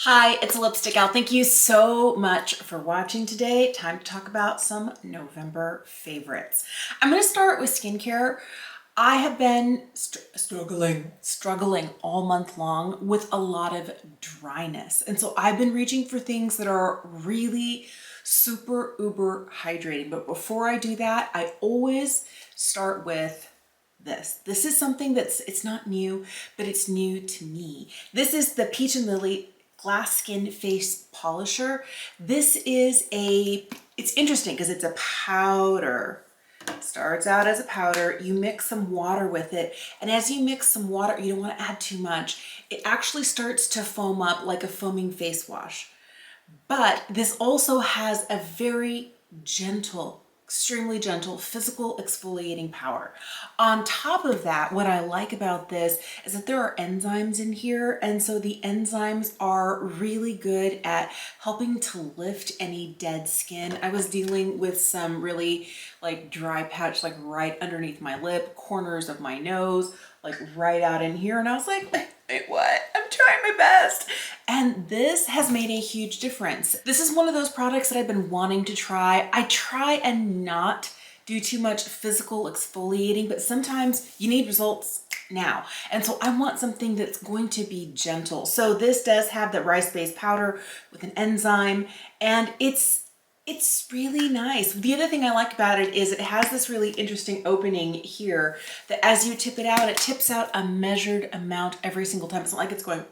Hi, it's Lipstick Gal. Thank you so much for watching today. Time to talk about some November favorites. I'm going to start with skincare. I have been struggling all month long with a lot of dryness. And so I've been reaching for things that are really super uber hydrating. But before I do that, I always start with this. This is something it's not new, but it's new to me. This is the Peach and Lily Glass Skin Face Polisher. It's interesting because it's a powder. It starts out as a powder, you mix some water with it, and as you mix some water, you don't want to add too much. It actually starts to foam up like a foaming face wash. But this also has a very gentle, extremely gentle physical exfoliating power. On top of that, what I like about this is that there are enzymes in here, and so the enzymes are really good at helping to lift any dead skin. I was dealing with some really like dry patch, like right underneath my lip, corners of my nose, like right out in here, and I was like, wait, what? I'm trying my best. And this has made a huge difference. This is one of those products that I've been wanting to try. I try and not do too much physical exfoliating, but sometimes you need results now. And so I want something that's going to be gentle. So this does have the rice-based powder with an enzyme, and it's really nice. The other thing I like about it is it has this really interesting opening here that as you tip it out, it tips out a measured amount every single time. It's not like it's going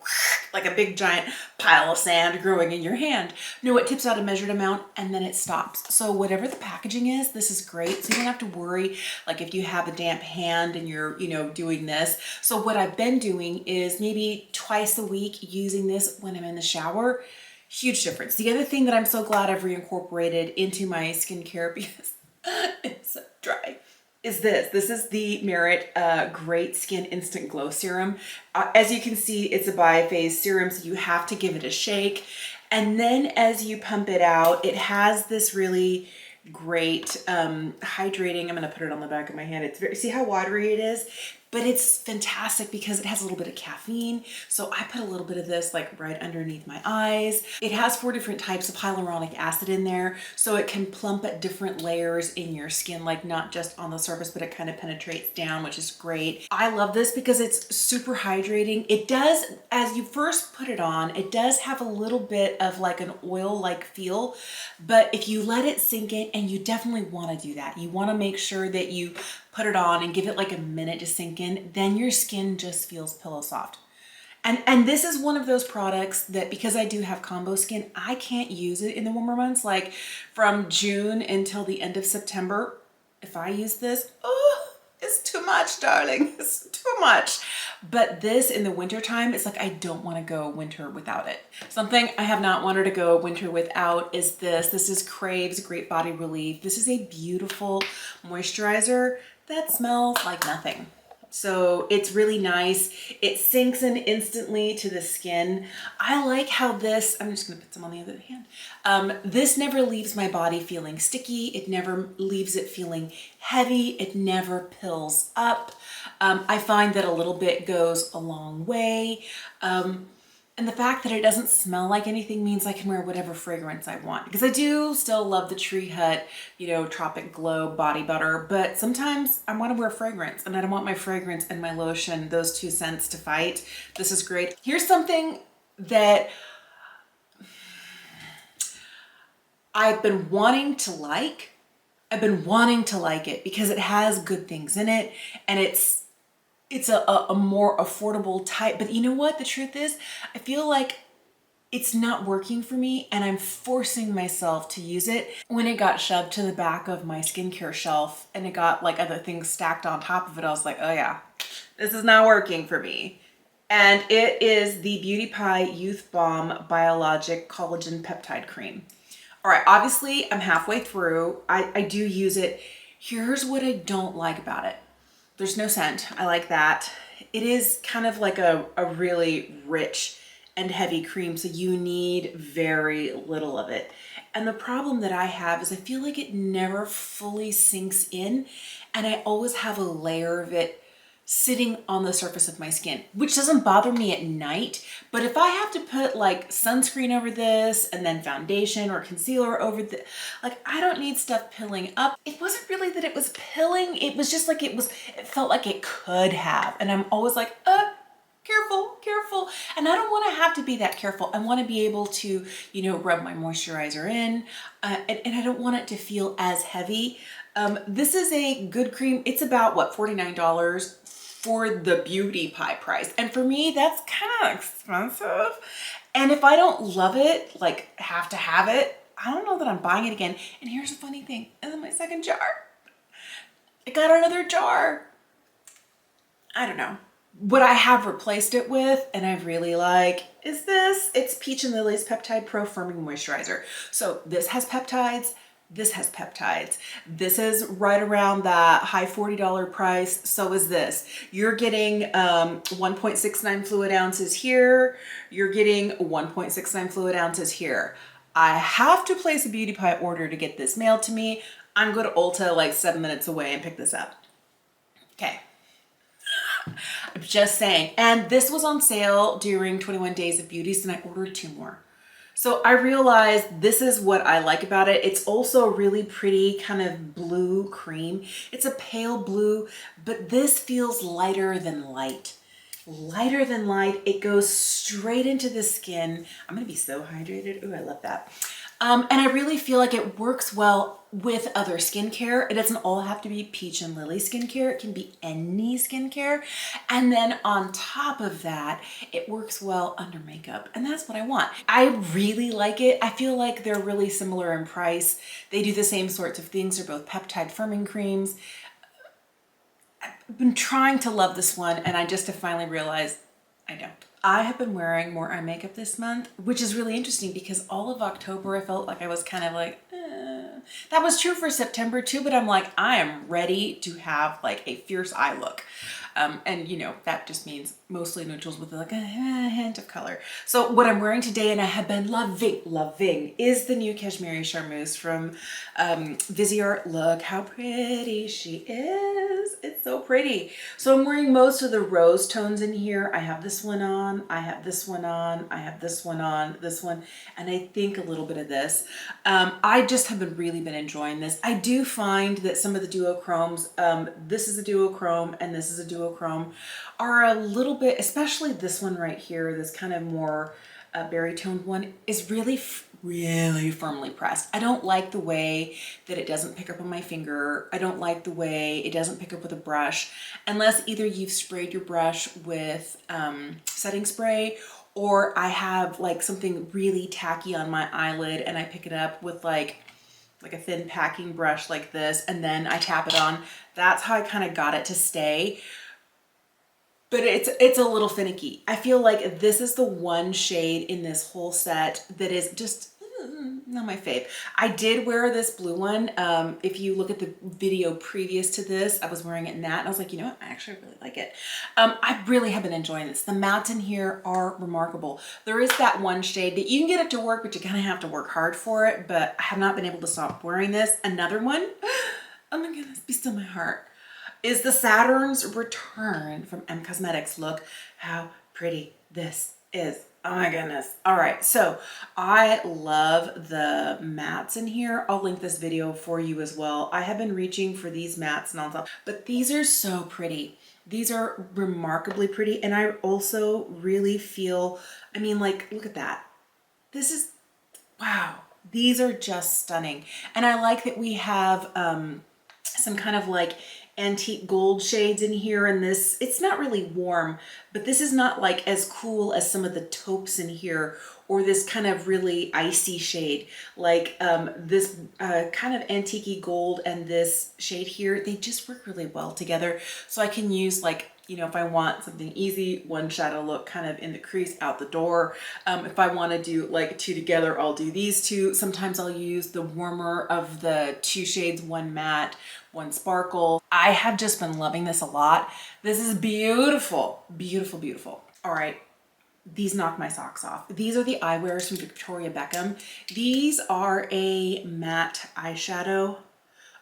like a big giant pile of sand growing in your hand. No, it tips out a measured amount and then it stops. So whatever the packaging is, this is great. So you don't have to worry like if you have a damp hand and you're, doing this. So what I've been doing is maybe twice a week using this when I'm in the shower. Huge difference. The other thing that I'm so glad I've reincorporated into my skincare because it's so dry is this. This is the Merit Great Skin Instant Glow Serum. As you can see, it's a biphase serum, so you have to give it a shake. And then as you pump it out, it has this really great hydrating. I'm going to put it on the back of my hand. It's see how watery it is? But it's fantastic because it has a little bit of caffeine. So I put a little bit of this like right underneath my eyes. It has 4 different types of hyaluronic acid in there. So it can plump at different layers in your skin, like not just on the surface, but it kind of penetrates down, which is great. I love this because it's super hydrating. It does, as you first put it on, it does have a little bit of like an oil-like feel, but if you let it sink in, and you definitely want to do that. You want to make sure that you put it on and give it like a minute to sink in, then your skin just feels pillow soft. And this is one of those products that because I do have combo skin, I can't use it in the warmer months. Like from June until the end of September, if I use this, oh, it's too much, darling. It's too much. But this in the winter time, it's like I don't want to go winter without it. Something I have not wanted to go winter without is this. This is Crave's Great Body Relief. This is a beautiful moisturizer that smells like nothing. So it's really nice. It sinks in instantly to the skin. I like how this, I'm just gonna put some on the other hand. This never leaves my body feeling sticky. It never leaves it feeling heavy. It never pills up. I find that a little bit goes a long way. And the fact that it doesn't smell like anything means I can wear whatever fragrance I want. Because I do still love the Tree Hut, Tropic Glow body butter, but sometimes I want to wear fragrance and I don't want my fragrance and my lotion, those 2 scents to fight. This is great. Here's something that I've been wanting to like. I've been wanting to like it because it has good things in it and it's a more affordable type. But you know what? The truth is, I feel like it's not working for me and I'm forcing myself to use it. When it got shoved to the back of my skincare shelf and it got like other things stacked on top of it, I was like, oh yeah, this is not working for me. And it is the Beauty Pie Youth Balm Biologic Collagen Peptide Cream. All right, obviously I'm halfway through. I do use it. Here's what I don't like about it. There's no scent. I like that. It is kind of like a really rich and heavy cream, so you need very little of it. And the problem that I have is I feel like it never fully sinks in, and I always have a layer of it sitting on the surface of my skin, which doesn't bother me at night. But if I have to put like sunscreen over this and then foundation or concealer over the, like, I don't need stuff pilling up. It wasn't really that it was pilling. It was just like it felt like it could have. And I'm always like, careful, careful. And I don't want to have to be that careful. I want to be able to, you know, rub my moisturizer in, and I don't want it to feel as heavy. This is a good cream. It's about what, $49 for the beauty pie price. And for me, that's kind of expensive. And if I don't love it, like have to have it, I don't know that I'm buying it again. And here's the funny thing, this is my second jar. I got another jar. I don't know. What I have replaced it with, and I really like, is this. It's Peach and Lily's Peptide Pro Firming Moisturizer. So this has peptides. This has peptides. This is right around that high $40 price. So is this. You're getting 1.69 fluid ounces here. You're getting 1.69 fluid ounces here. I have to place a beauty pie order to get this mailed to me. I'm going to Ulta like 7 minutes away and pick this up. Okay. I'm just saying. And this was on sale during 21 Days of Beauties, and I ordered 2 more. So I realized this is what I like about it. It's also a really pretty kind of blue cream. It's a pale blue, but this feels lighter than light. Lighter than light. It goes straight into the skin. I'm gonna be so hydrated. Ooh, I love that. And I really feel like it works well with other skincare. It doesn't all have to be Peach and Lily skincare. It can be any skincare. And then on top of that, it works well under makeup. And that's what I want. I really like it. I feel like they're really similar in price. They do the same sorts of things. They're both peptide firming creams. I've been trying to love this one, and I just have finally realized I don't. I have been wearing more eye makeup this month, which is really interesting because all of October I felt like I was kind of like, That was true for September too, but I'm like, I am ready to have like a fierce eye look. And you know, that just means mostly neutrals with like a hint of color. So what I'm wearing today, and I have been loving, is the new Cashmere Charmeuse from Viseart. Look how pretty she is. It's so pretty. So I'm wearing most of the rose tones in here. I have this one on, I have this one on, I have this one on, this one, and I think a little bit of this. I just have been enjoying this. I do find that some of the duochromes, this is a duochrome and this is a duochrome, are a little bit, especially this one right here, this kind of more berry toned one, is really firmly pressed. I don't like the way that it doesn't pick up on my finger. I don't like the way it doesn't pick up with a brush, unless either you've sprayed your brush with setting spray, or I have like something really tacky on my eyelid and I pick it up with like a thin packing brush like this, and then I tap it on. That's how I kind of got it to stay. But it's a little finicky. I feel like this is the one shade in this whole set that is just not my fave. I did wear this blue one. If you look at the video previous to this, I was wearing it in that, and I was like, you know what, I actually really like it. I really have been enjoying this. The mattes in here are remarkable. There is that one shade that you can get it to work, but you kind of have to work hard for it, but I have not been able to stop wearing this. Another one, oh my goodness, be still my heart, is the Saturn's Return from M Cosmetics. Look how pretty this is. Oh my goodness. All right, so I love the mattes in here. I'll link this video for you as well. I have been reaching for these mattes nonstop, but these are so pretty. These are remarkably pretty, and I also really feel, I mean, like, look at that. This is, wow. These are just stunning. And I like that we have some kind of like antique gold shades in here, and this, it's not really warm, but this is not like as cool as some of the taupes in here, or this kind of really icy shade like this kind of antique gold and this shade here. They just work really well together, so I can use, like, you know, if I want something easy, one shadow look kind of in the crease out the door. If I want to do like 2 together, I'll do these 2. Sometimes I'll use the warmer of the 2 shades, one matte, one sparkle. I have just been loving this a lot. This is beautiful, beautiful, beautiful. All right, these knock my socks off. These are the eyewears from Victoria Beckham. These are a matte eyeshadow.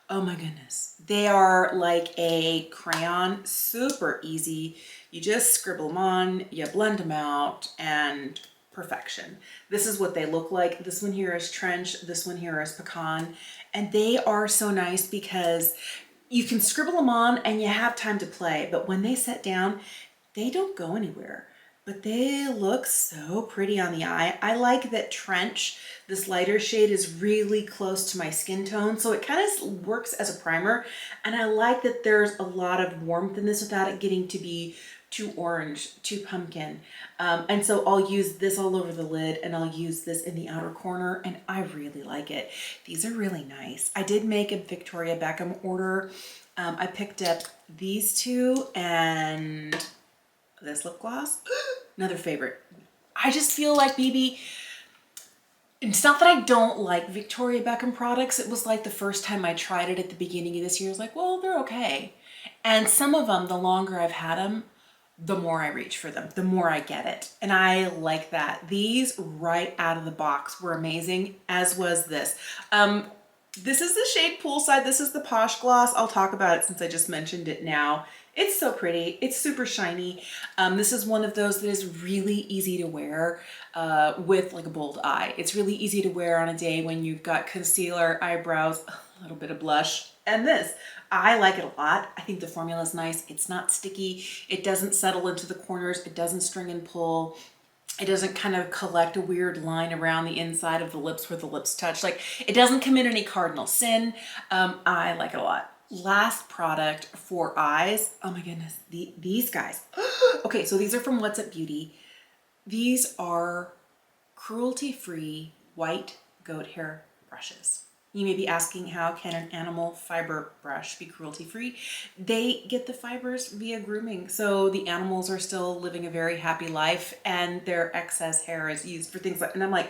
Oh my goodness. They are like a crayon, super easy. You just scribble them on, you blend them out, and perfection. This is what they look like. This one here is Trench, this one here is Pecan, and they are so nice because you can scribble them on and you have time to play, but when they set down, they don't go anywhere. But they look so pretty on the eye. I like that Trench, this lighter shade, is really close to my skin tone, so it kind of works as a primer. And I like that there's a lot of warmth in this without it getting to be too orange, too pumpkin. And so I'll use this all over the lid, and I'll use this in the outer corner, and I really like it. These are really nice. I did make a Victoria Beckham order. I picked up these two and this lip gloss, another favorite. I just feel like BB, it's not that I don't like Victoria Beckham products. It was like the first time I tried it at the beginning of this year, I was like, well, they're okay. And some of them, the longer I've had them, the more I reach for them, the more I get it. And I like that. These right out of the box were amazing, as was this. This is the shade Poolside. This is the Posh Gloss. I'll talk about it since I just mentioned it now. It's so pretty. It's super shiny. This is one of those that is really easy to wear with like a bold eye. It's really easy to wear on a day when you've got concealer, eyebrows, a little bit of blush, and this. I like it a lot. I think the formula is nice. It's not sticky. It doesn't settle into the corners. It doesn't string and pull. It doesn't kind of collect a weird line around the inside of the lips where the lips touch. Like, it doesn't commit any cardinal sin. I like it a lot. Last product for eyes. Oh my goodness, these guys. Okay, so these are from What's Up Beauty. These are cruelty-free white goat hair brushes. You may be asking, how can an animal fiber brush be cruelty-free? They get the fibers via grooming. So the animals are still living a very happy life and their excess hair is used for things like, and I'm like,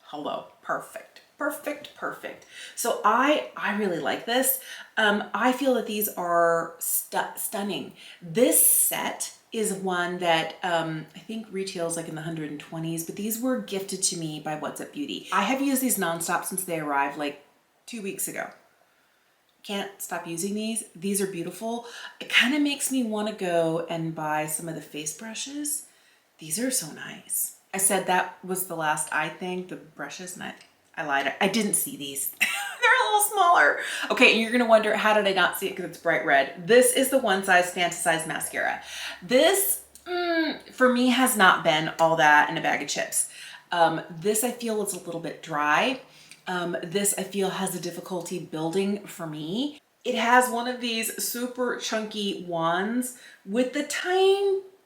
hello, perfect, perfect, perfect. So I really like this. I feel that these are stunning. This set is one that I think retails like in the 120s, but these were gifted to me by What's Up Beauty. I have used these nonstop since they arrived like 2 weeks ago. Can't stop using these. These are beautiful. It kind of makes me want to go and buy some of the face brushes. These are so nice. I said that was the last eye thing, the brushes, and I lied. I didn't see these. They're a little smaller. Okay, and you're gonna wonder, how did I not see it? Because it's bright red. This is the One Size Fantasize Mascara. This, for me, has not been all that in a bag of chips. This I feel is a little bit dry. This I feel has a difficulty building for me. It has one of these super chunky wands with the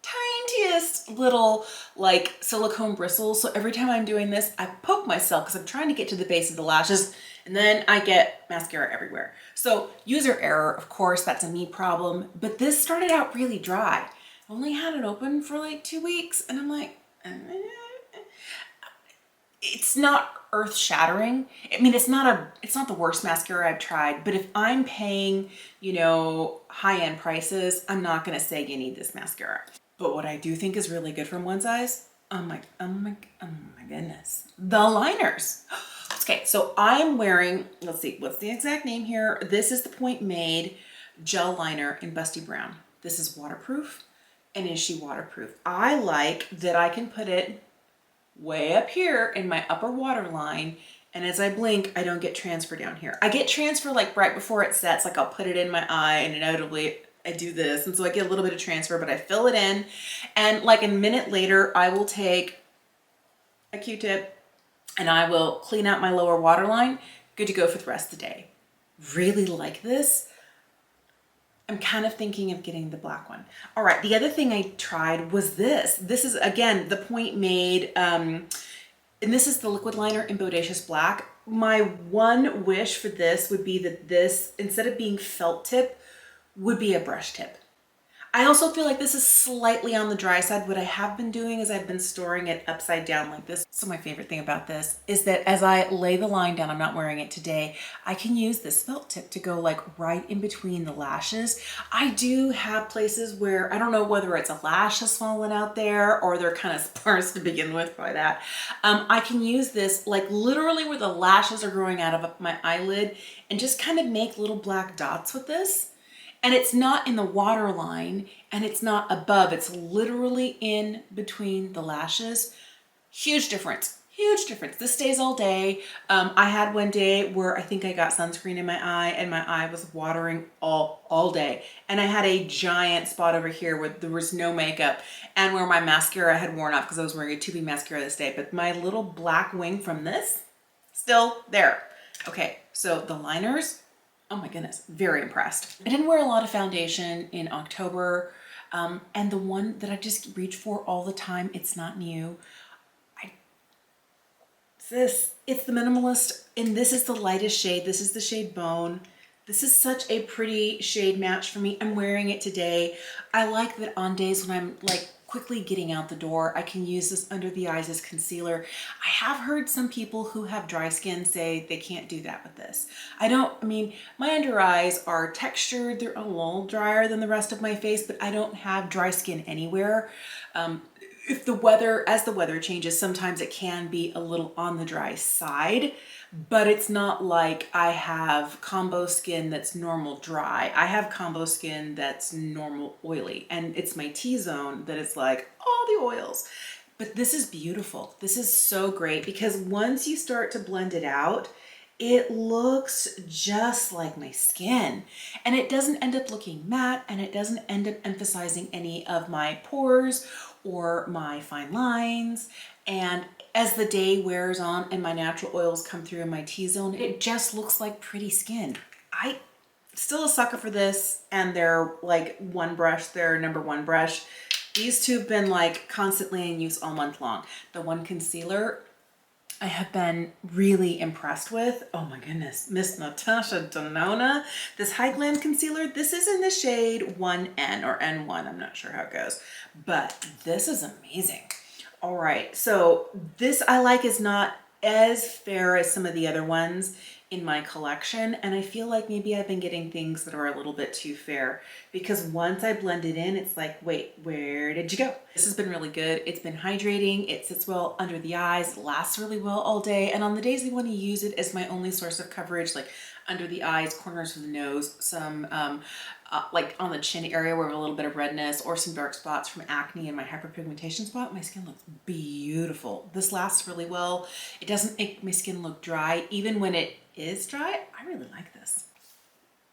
tiniest little like silicone bristles. So every time I'm doing this, I poke myself because I'm trying to get to the base of the lashes, and then I get mascara everywhere. So user error, of course, that's a me problem, but this started out really dry. I only had it open for like 2 weeks and I'm like, it's not earth shattering. I mean, it's not the worst mascara I've tried, but if I'm paying, you know, high-end prices, I'm not gonna say you need this mascara. But what I do think is really good from One Size, oh my goodness, the liners. Okay, so I'm wearing, let's see, what's the exact name here? This is the Point Made gel liner in Busty Brown. This is waterproof, and is she waterproof? I like that I can put it way up here in my upper waterline, and as I blink, I don't get transfer down here. I get transfer like right before it sets, like I'll put it in my eye and inevitably I do this, and so I get a little bit of transfer, but I fill it in, and like a minute later, I will take a Q-tip and I will clean out my lower waterline, good to go for the rest of the day. Really like this. I'm kind of thinking of getting the black one. All right, the other thing I tried was this. This is, again, the Point Made, and this is the liquid liner in Bodacious Black. My one wish for this would be that this, instead of being felt tip, would be a brush tip. I also feel like this is slightly on the dry side. What I have been doing is I've been storing it upside down like this. So my favorite thing about this is that as I lay the line down, I'm not wearing it today, I can use this felt tip to go like right in between the lashes. I do have places where, I don't know whether it's a lash has fallen out there or they're kind of sparse to begin with by that. I can use this like literally where the lashes are growing out of my eyelid and just kind of make little black dots with this. And it's not in the waterline and it's not above, it's literally in between the lashes. Huge difference, huge difference. This stays all day. I had one day where I think I got sunscreen in my eye and my eye was watering all day. And I had a giant spot over here where there was no makeup and where my mascara had worn off because I was wearing a tubing mascara this day. But my little black wing from this, still there. Okay, so the liners, oh my goodness, very impressed. I didn't wear a lot of foundation in October. And the one that I just reach for all the time, it's not new. It's the Minimalist, and this is the lightest shade. This is the shade Bone. This is such a pretty shade match for me. I'm wearing it today. I like that on days when I'm like quickly getting out the door, I can use this under the eyes as concealer. I have heard some people who have dry skin say they can't do that with this. I mean, my under eyes are textured. They're a little drier than the rest of my face, but I don't have dry skin anywhere. If the weather, as the weather changes, sometimes it can be a little on the dry side, but it's not like I have combo skin that's normal dry. I have combo skin that's normal oily, and it's my T-zone that is like all the oils. But this is beautiful. This is so great because once you start to blend it out, it looks just like my skin, and it doesn't end up looking matte, and it doesn't end up emphasizing any of my pores or my fine lines. And as the day wears on and my natural oils come through in my T-zone, it just looks like pretty skin. I still a sucker for this, and they're like one brush, their number one brush. These two have been like constantly in use all month long. The one concealer I have been really impressed with. Oh my goodness, Miss Natasha Denona. This High Glam concealer, this is in the shade 1N or N1, I'm not sure how it goes, but this is amazing. All right, so this I like is not as fair as some of the other ones in my collection, and I feel like maybe I've been getting things that are a little bit too fair because once I blend it in, it's like, wait, where did you go? This has been really good. It's been hydrating. It sits well under the eyes, lasts really well all day, and on the days I want to use it as my only source of coverage, like under the eyes, corners of the nose, some like on the chin area where I have a little bit of redness or some dark spots from acne and my hyperpigmentation spot, my skin looks beautiful. This lasts really well. It doesn't make my skin look dry. Even when it is dry, I really like this.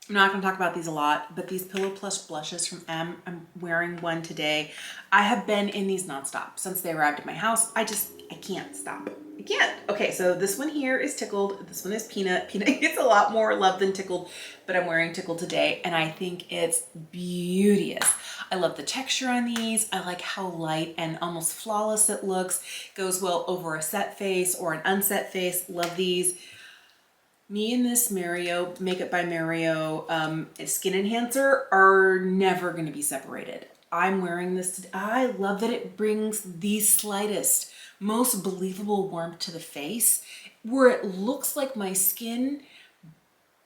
I'm not going to talk about these a lot, but these Pillow Plush blushes from M, I'm wearing one today. I have been in these nonstop since they arrived at my house. I can't stop. I can't. Okay, so this one here is Tickled. This one is Peanut. Peanut gets a lot more love than Tickled, but I'm wearing Tickled today, and I think it's beauteous. I love the texture on these. I like how light and almost flawless it looks. Goes well over a set face or an unset face. Love these. Me and this Mario, Makeup by Mario Skin Enhancer are never going to be separated. I'm wearing this today. I love that it brings the slightest, most believable warmth to the face where it looks like my skin,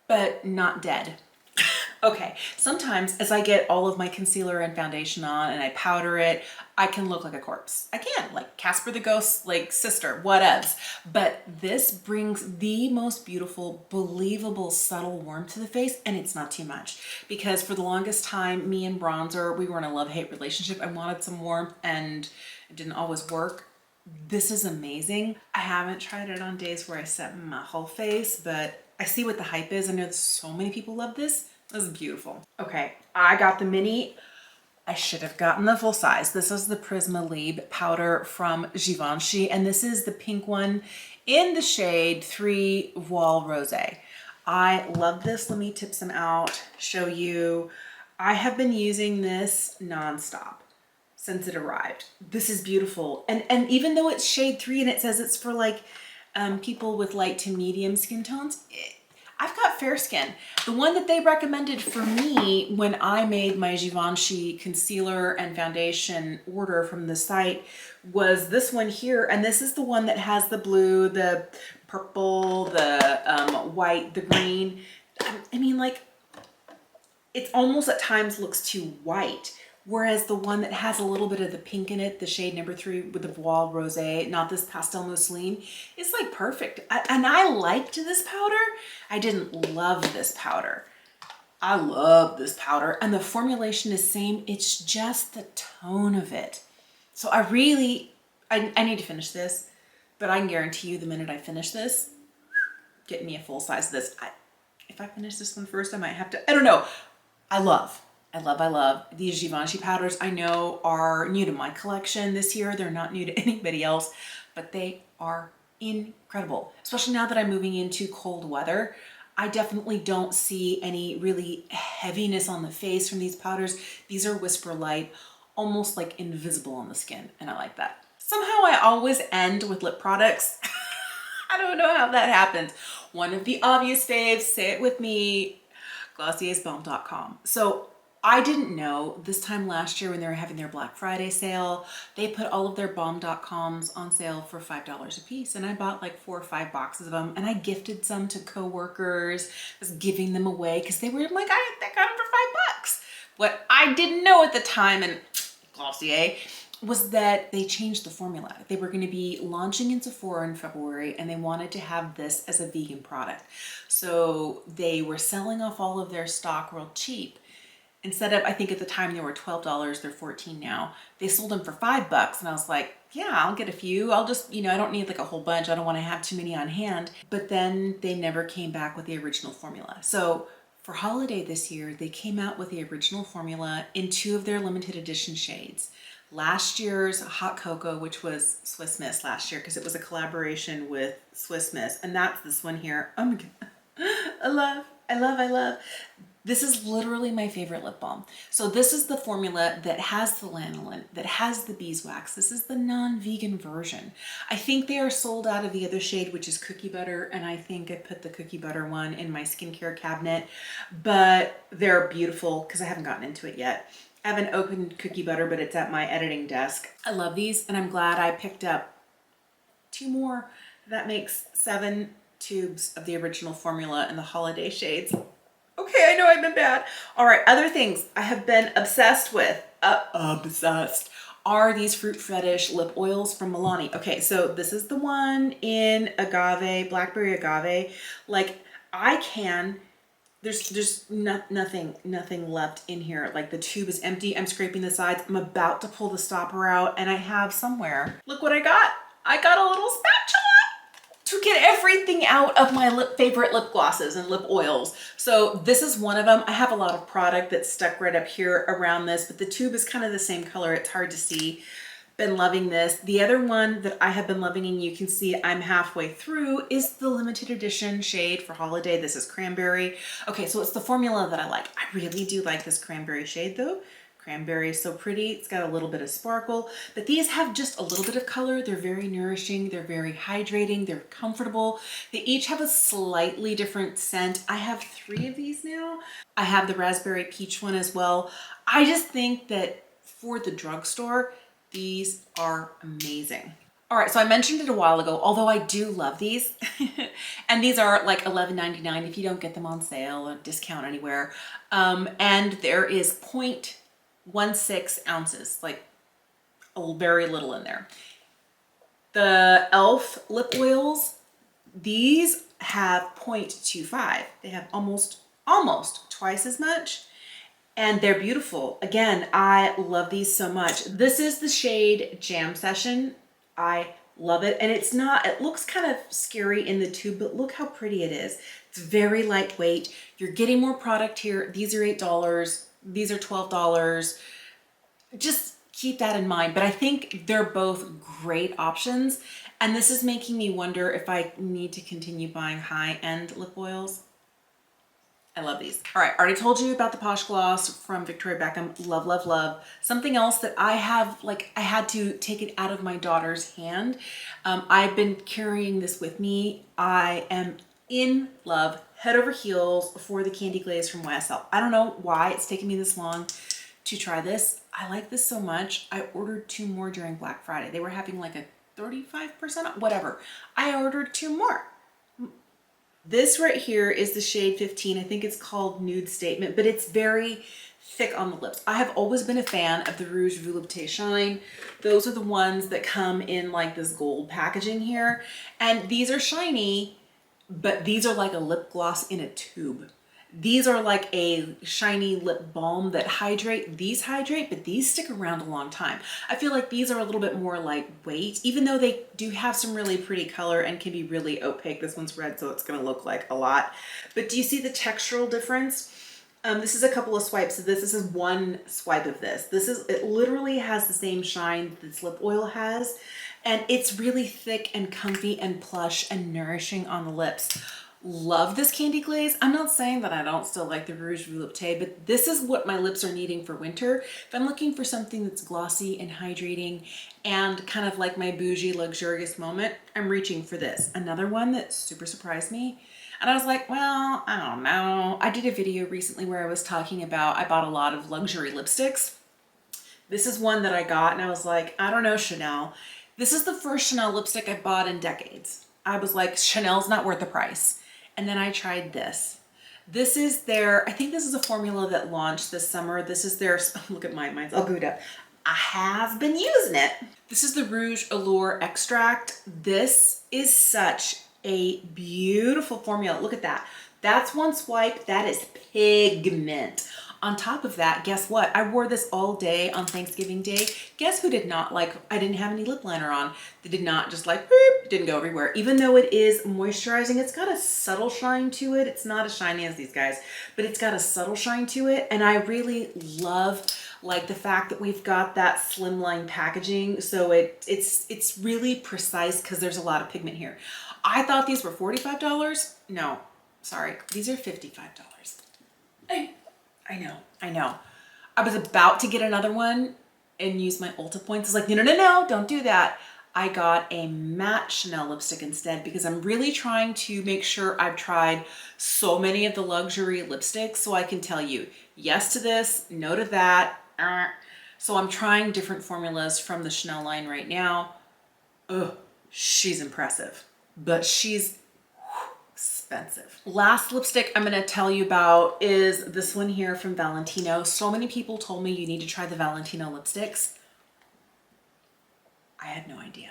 but not dead. Okay, sometimes as I get all of my concealer and foundation on and I powder it, I can look like a corpse. I can, like Casper the Ghost, like sister, whatevs. But this brings the most beautiful, believable, subtle warmth to the face, and it's not too much. Because for the longest time, me and bronzer, we were in a love-hate relationship. I wanted some warmth and it didn't always work. This is amazing. I haven't tried it on days where I set my whole face, but I see what the hype is. I know so many people love this. This is beautiful. Okay, I got the mini. I should have gotten the full size. This is the Prisma Libre powder from Givenchy, and this is the pink one in the shade 3 Voile Rosé. I love this. Let me tip some out, show you. I have been using this nonstop since it arrived. This is beautiful. And even though it's shade 3 and it says it's for like people with light to medium skin tones, I've got fair skin. The one that they recommended for me when I made my Givenchy concealer and foundation order from the site was this one here. And this is the one that has the blue, the purple, the white, the green. I mean, like, it's almost at times looks too white. Whereas the one that has a little bit of the pink in it, the shade number 3 with the Voile Rosé, not this pastel mousseline, is like perfect. And I liked this powder. I didn't love this powder. I love this powder, and the formulation is same. It's just the tone of it. So I need to finish this, but I can guarantee you the minute I finish this, get me a full size of this. If I finish this one first, I might have to, I don't know. I love these Givenchy powders. I know are new to my collection this year. They're not new to anybody else, but they are incredible, especially now that I'm moving into cold weather. I definitely don't see any really heaviness on the face from these powders. These are whisper light, almost like invisible on the skin, and I like that. Somehow I always end with lip products. I don't know how that happens. One of the obvious faves, say it with me, Glossier's balm.com. So I didn't know this time last year when they were having their Black Friday sale, they put all of their balm.coms on sale for $5 a piece. And I bought like 4 or 5 boxes of them, and I gifted some to coworkers, was giving them away because they were like, I got them for $5. What I didn't know at the time, and Glossier, was that they changed the formula. They were going to be launching in Sephora in February, and they wanted to have this as a vegan product. So they were selling off all of their stock real cheap. Instead of, I think at the time they were $12, they're $14 now. They sold them for $5, and I was like, yeah, I'll get a few. I'll just, I don't need like a whole bunch. I don't want to have too many on hand. But then they never came back with the original formula. So for holiday this year, they came out with the original formula in 2 of their limited edition shades. Last year's Hot Cocoa, which was Swiss Miss last year, because it was a collaboration with Swiss Miss, and that's this one here. Oh my God, I love. This is literally my favorite lip balm. So this is the formula that has the lanolin, that has the beeswax. This is the non-vegan version. I think they are sold out of the other shade, which is Cookie Butter, and I think I put the Cookie Butter one in my skincare cabinet, but they're beautiful because I haven't gotten into it yet. I haven't opened Cookie Butter, but it's at my editing desk. I love these, and I'm glad I picked up 2 more. That makes 7 tubes of the original formula in the holiday shades. Okay, I know I've been bad. All right, other things I have been obsessed with, are these Fruit Fetish lip oils from Milani. Okay, so this is the one in agave, blackberry agave. Like, there's nothing left in here. Like, the tube is empty. I'm scraping the sides. I'm about to pull the stopper out, and I have somewhere. Look what I got. I got a little spatula to get everything out of my favorite lip glosses and lip oils. So this is one of them. I have a lot of product that's stuck right up here around this, but the tube is kind of the same color. It's hard to see. Been loving this. The other one that I have been loving, and you can see I'm halfway through, is the limited edition shade for holiday. This is Cranberry. Okay, so it's the formula that I like. I really do like this Cranberry shade though. Cranberry is so pretty. It's got a little bit of sparkle, but these have just a little bit of color. They're very nourishing. They're very hydrating. They're comfortable. They each have a slightly different scent. I have 3 of these now. I have the raspberry peach one as well. I just think that for the drugstore, these are amazing. All right, so I mentioned it a while ago, although I do love these. And these are like $11.99 if you don't get them on sale or discount anywhere. And there is 0.16 ounces, like very little in there. The e.l.f. lip oils, these have 0.25. They have almost twice as much. And they're beautiful. Again, I love these so much. This is the shade Jam Session. I love it. And it's not, it looks kind of scary in the tube, but look how pretty it is. It's very lightweight. You're getting more product here. These are $8. These are $12. Just keep that in mind. But I think they're both great options. And this is making me wonder if I need to continue buying high-end lip oils. I love these. All right, I already told you about the Posh Gloss from Victoria Beckham. Love, love, love. Something else that I have, like, I had to take it out of my daughter's hand. I've been carrying this with me. I am in love, head over heels for the Candy Glaze from YSL. I don't know why it's taken me this long to try this. I like this so much. I ordered 2 more during Black Friday. They were having like a 35% off, whatever. I ordered 2 more. This right here is the shade 15. I think it's called Nude Statement, but it's very thick on the lips. I have always been a fan of the Rouge Volupté Shine. Those are the ones that come in like this gold packaging here. And these are shiny, but these are like a lip gloss in a tube. These are like a shiny lip balm that hydrate. These hydrate, but these stick around a long time. I feel like these are a little bit more lightweight, even though they do have some really pretty color and can be really opaque. This one's red, so it's gonna look like a lot. But do you see the textural difference? This is a couple of swipes. So this is one swipe of this. It literally has the same shine that this lip oil has. And it's really thick and comfy and plush and nourishing on the lips. Love this Candy Glaze. I'm not saying that I don't still like the Rouge Volupté, but this is what my lips are needing for winter. If I'm looking for something that's glossy and hydrating and kind of like my bougie luxurious moment, I'm reaching for this. Another one that super surprised me. And I was like, well, I don't know. I did a video recently where I was talking about, I bought a lot of luxury lipsticks. This is one that I got and I was like, I don't know, Chanel. This is the first Chanel lipstick I bought in decades. I was like, Chanel's not worth the price. And then I tried this. This is their, I think this is a formula that launched this summer. This is their, look at mine, mine's all glued up. I have been using it. This is the Rouge Allure Extract. This is such a beautiful formula. Look at that. That's one swipe. That is pigment. On top of that, guess what? I wore this all day on Thanksgiving Day. Guess who did not like, I didn't have any lip liner on. They did not just like, boop, didn't go everywhere. Even though it is moisturizing, it's got a subtle shine to it. It's not as shiny as these guys, but it's got a subtle shine to it. And I really love like the fact that we've got that slimline packaging. So it's really precise because there's a lot of pigment here. I thought these were $45. No, sorry. These are $55. I know. I was about to get another one and use my Ulta points. It's like, no, don't do that. I got a matte Chanel lipstick instead because I'm really trying to make sure I've tried so many of the luxury lipsticks so I can tell you yes to this, no to that. So I'm trying different formulas from the Chanel line right now. Ugh, she's impressive, but she's expensive. Last lipstick I'm going to tell you about is this one here from Valentino. So many people told me you need to try the Valentino lipsticks. I had no idea.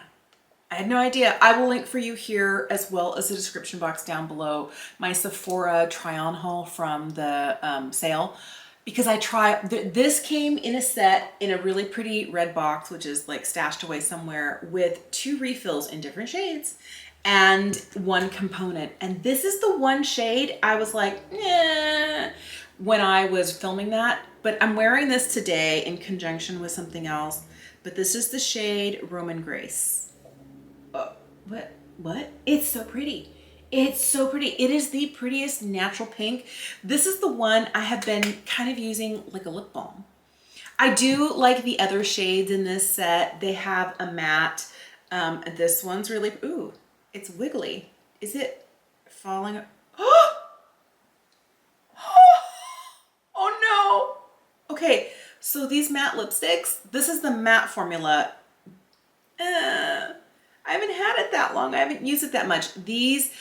I will link for you here as well as the description box down below my Sephora try-on haul from the sale. Because this came in a set in a really pretty red box, which is like stashed away somewhere, with 2 refills in different shades and 1 component. And this is the one shade I was like, eh, when I was filming that. But I'm wearing this today in conjunction with something else. But this is the shade Roman Grace. What? It's so pretty. It's so pretty. It is the prettiest natural pink. This is the one I have been kind of using like a lip balm. I do like the other shades in this set. They have a matte. This one's really, ooh, it's wiggly. Is it falling? Oh no. Okay, so these matte lipsticks, this is the matte formula. I haven't had it that long. I haven't used it that much. These,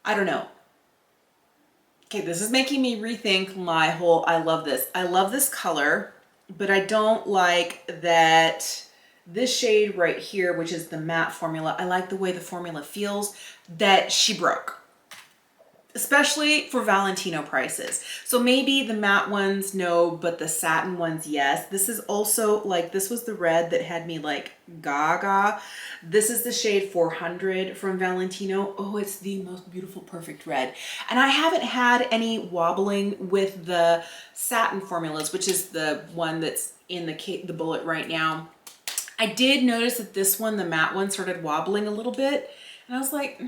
I don't know. Okay, this is making me rethink my whole, I love this. I love this color, but I don't like that this shade right here, which is the matte formula. I like the way the formula feels that she broke, especially for Valentino prices. So maybe the matte ones, no, but the satin ones, yes. This is also like, this was the red that had me like gaga. This is the shade 400 from Valentino. Oh, it's the most beautiful, perfect red. And I haven't had any wobbling with the satin formulas, which is the one that's in the bullet right now. I did notice that this one, the matte one, started wobbling a little bit. And I was like,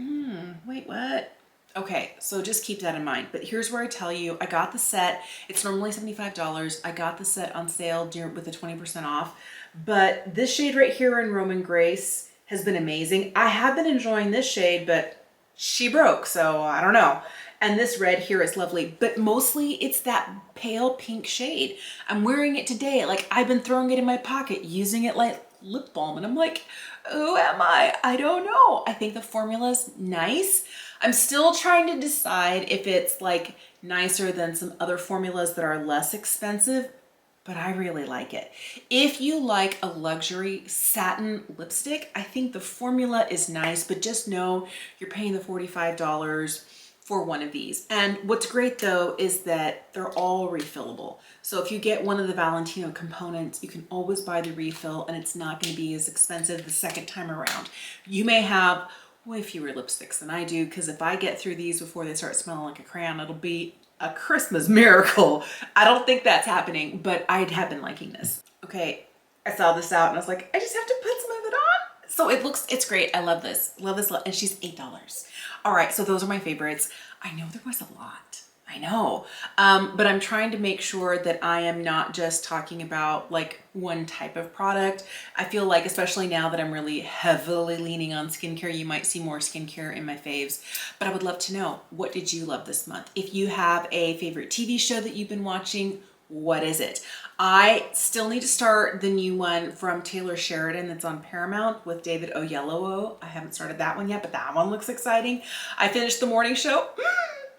wait, what? Okay, so just keep that in mind. But here's where I tell you, I got the set. It's normally $75. I got the set on sale with the 20% off. But this shade right here in Roman Grace has been amazing. I have been enjoying this shade, but she broke, so I don't know. And this red here is lovely, but mostly it's that pale pink shade. I'm wearing it today. Like, I've been throwing it in my pocket, using it like lip balm, and I'm like, who am I? I don't know. I think the formula's nice. I'm still trying to decide if it's like nicer than some other formulas that are less expensive, but I really like it. If you like a luxury satin lipstick, I think the formula is nice, but just know you're paying the $45 for one of these. And what's great though is that they're all refillable. So if you get one of the Valentino components, you can always buy the refill and it's not going to be as expensive the second time around. You may have way fewer lipsticks than I do, because if I get through these before they start smelling like a crayon, it'll be a Christmas miracle. I don't think that's happening, but I have been liking this. Okay, I saw this out and I was like, I just have to put some of it on. So it's great. I love this. Love this. And she's $8. All right, so those are my favorites. I know there was a lot. I know. But I'm trying to make sure that I am not just talking about like one type of product. I feel like, especially now that I'm really heavily leaning on skincare, you might see more skincare in my faves. But I would love to know, what did you love this month? If you have a favorite TV show that you've been watching, what is it? I still need to start the new one from Taylor Sheridan that's on Paramount with David Oyelowo. I haven't started that one yet, but that one looks exciting. I finished The Morning Show.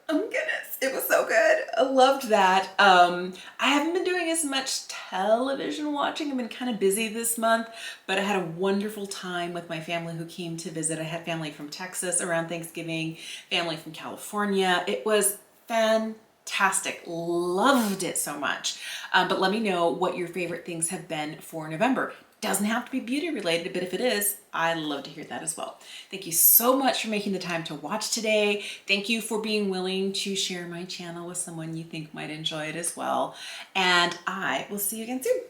Oh my goodness, it was so good. I loved that. I haven't been doing as much television watching. I've been kind of busy this month, but I had a wonderful time with my family who came to visit. I had family from Texas around Thanksgiving, family from California. It was fantastic. Loved it so much. But let me know what your favorite things have been for November. Doesn't have to be beauty related, but if it is, I'd love to hear that as well. Thank you so much for making the time to watch today. Thank you for being willing to share my channel with someone you think might enjoy it as well. And I will see you again soon.